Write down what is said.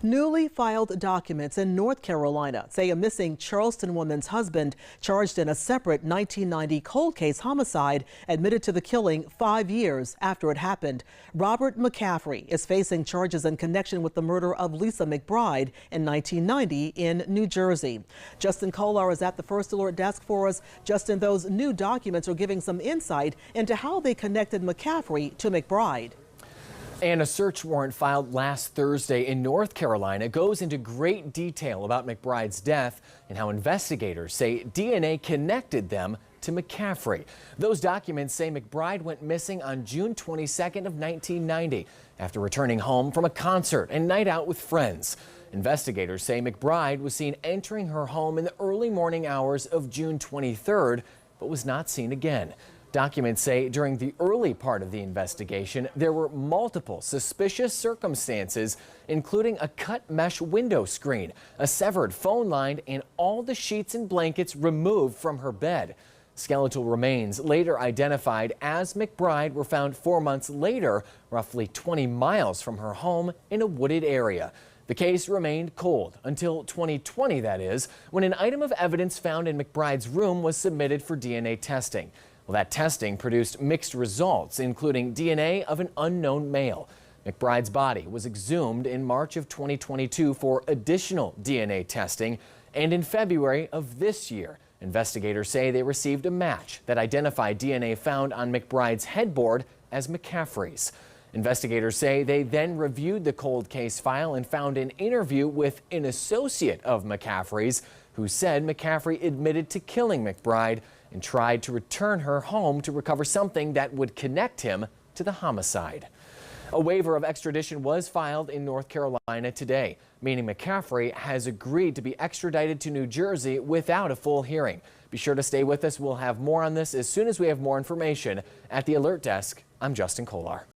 Newly filed documents in North Carolina say a missing Charleston woman's husband, charged in a separate 1990 cold case homicide, admitted to the killing 5 years after it happened. Robert McCaffrey is facing charges in connection with the murder of Lisa McBride in 1990 in New Jersey. Justin Kolar is at the First Alert desk for us. Justin, those new documents are giving some insight into how they connected McCaffrey to McBride. And a search warrant filed last Thursday in North Carolina goes into great detail about McBride's death and how investigators say DNA connected them to McCaffrey. Those documents say McBride went missing on June 22nd of 1990 after returning home from a concert and night out with friends. Investigators say McBride was seen entering her home in the early morning hours of June 23rd, but was not seen again. Documents say during the early part of the investigation, there were multiple suspicious circumstances, including a cut mesh window screen, a severed phone line, and all the sheets and blankets removed from her bed. Skeletal remains later identified as McBride were found 4 months later, roughly 20 miles from her home in a wooded area. The case remained cold until 2020, that is, when an item of evidence found in McBride's room was submitted for DNA testing. Well, that testing produced mixed results, including DNA of an unknown male. McBride's body was exhumed in March of 2022 for additional DNA testing, and in February of this year, investigators say they received a match that identified DNA found on McBride's headboard as McCaffrey's. Investigators say they then reviewed the cold case file and found an interview with an associate of McCaffrey's who said McCaffrey admitted to killing McBride and tried to return her home to recover something that would connect him to the homicide. A waiver of extradition was filed in North Carolina today, meaning McCaffrey has agreed to be extradited to New Jersey without a full hearing. Be sure to stay with us. We'll have more on this as soon as we have more information. At the Alert Desk, I'm Justin Kolar.